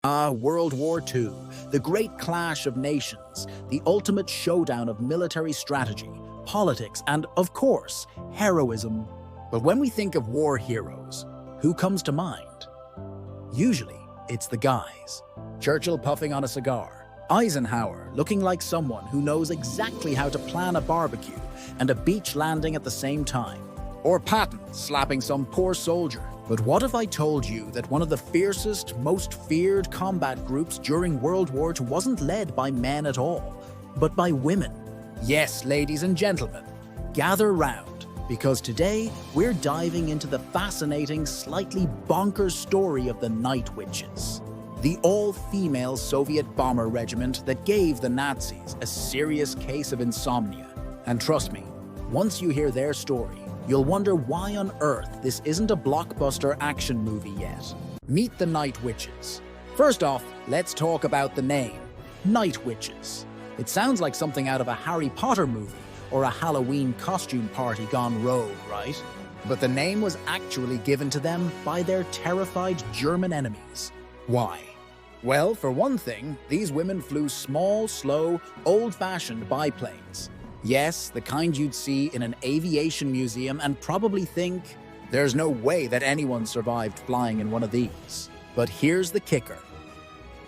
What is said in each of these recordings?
World War II, the great clash of nations, the ultimate showdown of military strategy, politics, and, of course, heroism. But when we think of war heroes, who comes to mind? Usually, it's the guys. Churchill puffing on a cigar, Eisenhower looking like someone who knows exactly how to plan a barbecue and a beach landing at the same time, or Patton slapping some poor soldier. But what if I told you that one of the fiercest, most feared combat groups during World War II wasn't led by men at all, but by women? Yes, ladies and gentlemen, gather round, because today we're diving into the fascinating, slightly bonkers story of the Night Witches, the all-female Soviet bomber regiment that gave the Nazis a serious case of insomnia. And trust me, once you hear their story, you'll wonder why on earth this isn't a blockbuster action movie yet. Meet the Night Witches. First off, let's talk about the name, Night Witches. It sounds like something out of a Harry Potter movie or a Halloween costume party gone rogue, right? But the name was actually given to them by their terrified German enemies. Why? Well, for one thing, these women flew small, slow, old-fashioned biplanes. Yes, the kind you'd see in an aviation museum and probably think, there's no way that anyone survived flying in one of these. But here's the kicker.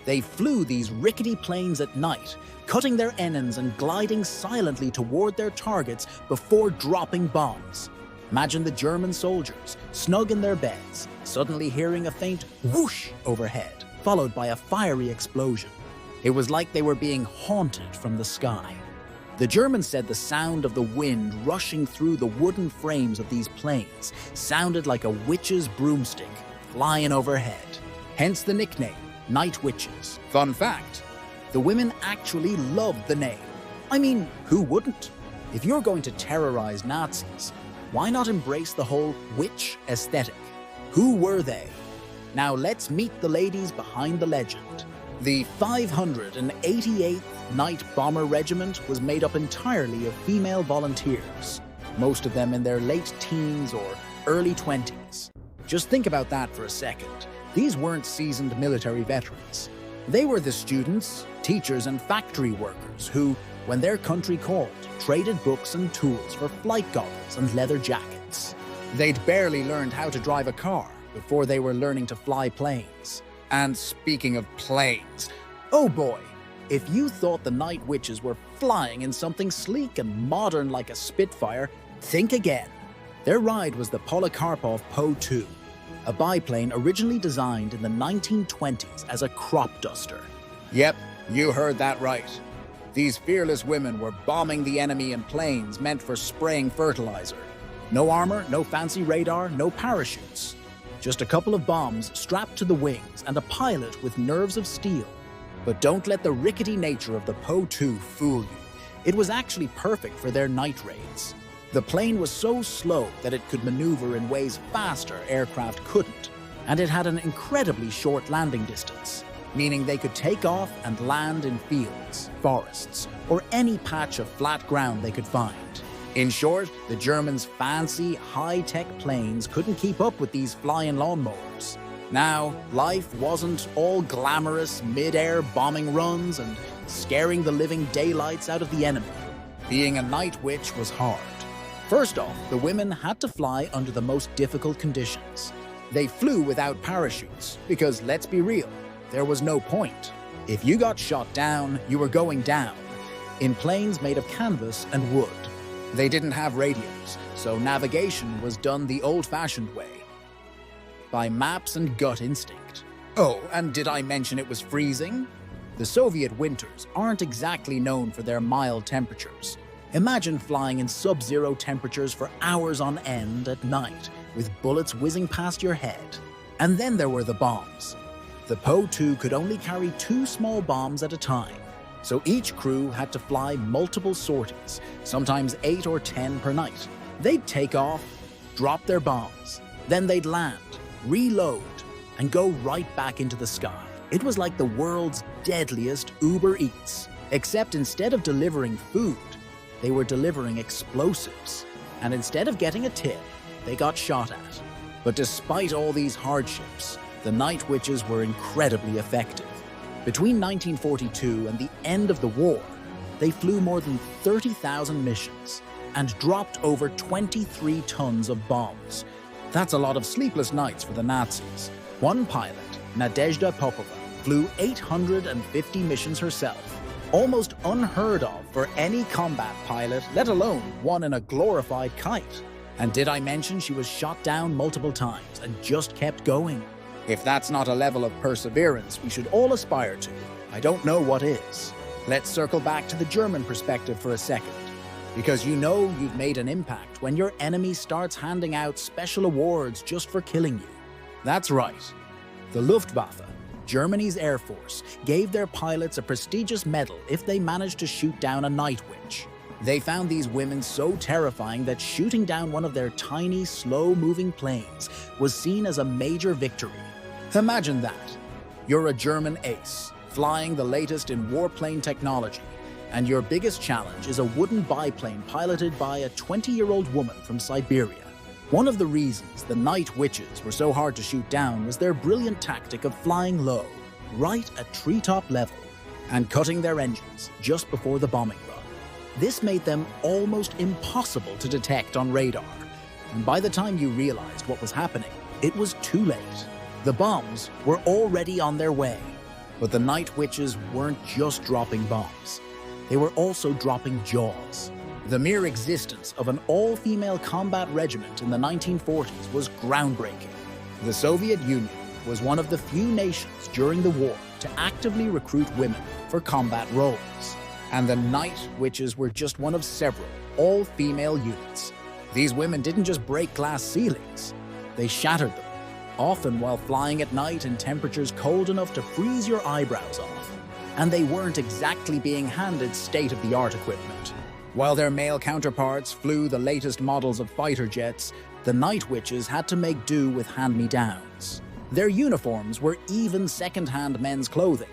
They flew these rickety planes at night, cutting their ennons and gliding silently toward their targets before dropping bombs. Imagine the German soldiers, snug in their beds, suddenly hearing a faint whoosh overhead, followed by a fiery explosion. It was like they were being haunted from the sky. The Germans said the sound of the wind rushing through the wooden frames of these planes sounded like a witch's broomstick flying overhead. Hence the nickname, Night Witches. Fun fact, the women actually loved the name. I mean, who wouldn't? If you're going to terrorize Nazis, why not embrace the whole witch aesthetic? Who were they? Now let's meet the ladies behind the legend. The 588th Night Bomber Regiment was made up entirely of female volunteers, most of them in their late teens or early 20s. Just think about that for a second. These weren't seasoned military veterans. They were the students, teachers, and factory workers who, when their country called, traded books and tools for flight goggles and leather jackets. They'd barely learned how to drive a car before they were learning to fly planes. And speaking of planes, oh boy, if you thought the Night Witches were flying in something sleek and modern like a Spitfire, think again. Their ride was the Polikarpov Po-2, a biplane originally designed in the 1920s as a crop duster. Yep, you heard that right. These fearless women were bombing the enemy in planes meant for spraying fertilizer. No armor, no fancy radar, no parachutes. Just a couple of bombs strapped to the wings and a pilot with nerves of steel. But don't let the rickety nature of the Po-2 fool you. It was actually perfect for their night raids. The plane was so slow that it could maneuver in ways faster aircraft couldn't, and it had an incredibly short landing distance, meaning they could take off and land in fields, forests, or any patch of flat ground they could find. In short, the Germans' fancy, high-tech planes couldn't keep up with these flying lawnmowers. Now, life wasn't all glamorous mid-air bombing runs and scaring the living daylights out of the enemy. Being a night witch was hard. First off, the women had to fly under the most difficult conditions. They flew without parachutes, because let's be real, there was no point. If you got shot down, you were going down, in planes made of canvas and wood. They didn't have radios, so navigation was done the old-fashioned way, by maps and gut instinct. Oh, and did I mention it was freezing? The Soviet winters aren't exactly known for their mild temperatures. Imagine flying in sub-zero temperatures for hours on end at night, with bullets whizzing past your head. And then there were the bombs. The Po-2 could only carry 2 small bombs at a time, so each crew had to fly multiple sorties, sometimes 8 or 10 per night. They'd take off, drop their bombs, then they'd land, reload, and go right back into the sky. It was like the world's deadliest Uber Eats, except instead of delivering food, they were delivering explosives. And instead of getting a tip, they got shot at. But despite all these hardships, the Night Witches were incredibly effective. Between 1942 and the end of the war, they flew more than 30,000 missions and dropped over 23 tons of bombs. That's a lot of sleepless nights for the Nazis. One pilot, Nadezhda Popova, flew 850 missions herself, almost unheard of for any combat pilot, let alone one in a glorified kite. And did I mention she was shot down multiple times and just kept going? If that's not a level of perseverance we should all aspire to, I don't know what is. Let's circle back to the German perspective for a second, because you know you've made an impact when your enemy starts handing out special awards just for killing you. That's right. The Luftwaffe, Germany's Air Force, gave their pilots a prestigious medal if they managed to shoot down a night witch. They found these women so terrifying that shooting down one of their tiny, slow-moving planes was seen as a major victory. Imagine that. You're a German ace, flying the latest in warplane technology, and your biggest challenge is a wooden biplane piloted by a 20-year-old woman from Siberia. One of the reasons the Night Witches were so hard to shoot down was their brilliant tactic of flying low, right at treetop level, and cutting their engines just before the bombing run. This made them almost impossible to detect on radar, and by the time you realized what was happening, it was too late. The bombs were already on their way. But the Night Witches weren't just dropping bombs. They were also dropping jaws. The mere existence of an all-female combat regiment in the 1940s was groundbreaking. The Soviet Union was one of the few nations during the war to actively recruit women for combat roles. And the Night Witches were just one of several all-female units. These women didn't just break glass ceilings, they shattered them, often while flying at night in temperatures cold enough to freeze your eyebrows off. And they weren't exactly being handed state-of-the-art equipment. While their male counterparts flew the latest models of fighter jets, the Night Witches had to make do with hand-me-downs. Their uniforms were even second-hand men's clothing,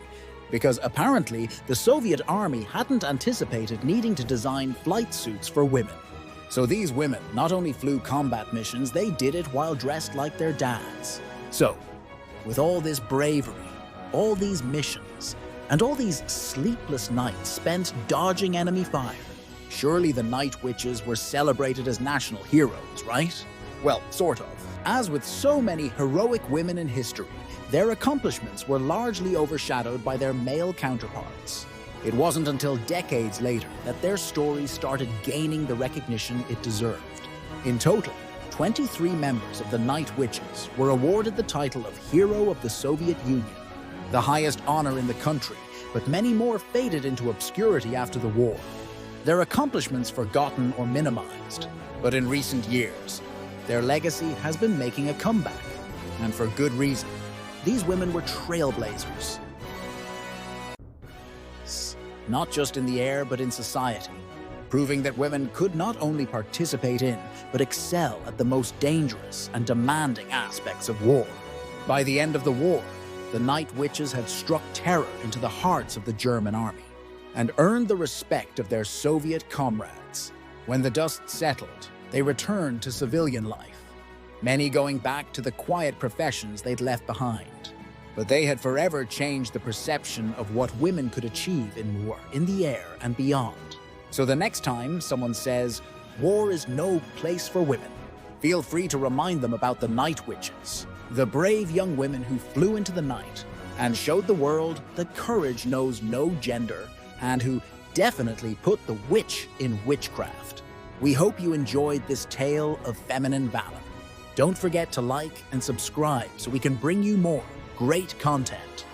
because apparently the Soviet army hadn't anticipated needing to design flight suits for women. So these women not only flew combat missions, they did it while dressed like their dads. So, with all this bravery, all these missions, and all these sleepless nights spent dodging enemy fire, surely the Night Witches were celebrated as national heroes, right? Well, sort of. As with so many heroic women in history, their accomplishments were largely overshadowed by their male counterparts. It wasn't until decades later that their story started gaining the recognition it deserved. In total, 23 members of the Night Witches were awarded the title of Hero of the Soviet Union, the highest honor in the country, but many more faded into obscurity after the war. Their accomplishments forgotten or minimized, but in recent years, their legacy has been making a comeback, and for good reason. These women were trailblazers. Not just in the air, but in society, proving that women could not only participate in, but excel at the most dangerous and demanding aspects of war. By the end of the war, the Night Witches had struck terror into the hearts of the German army and earned the respect of their Soviet comrades. When the dust settled, they returned to civilian life, many going back to the quiet professions they'd left behind. But they had forever changed the perception of what women could achieve in war, in the air, and beyond. So the next time someone says, "War is no place for women," feel free to remind them about the Night Witches, the brave young women who flew into the night and showed the world that courage knows no gender, and who definitely put the witch in witchcraft. We hope you enjoyed this tale of feminine valor. Don't forget to like and subscribe so we can bring you more great content.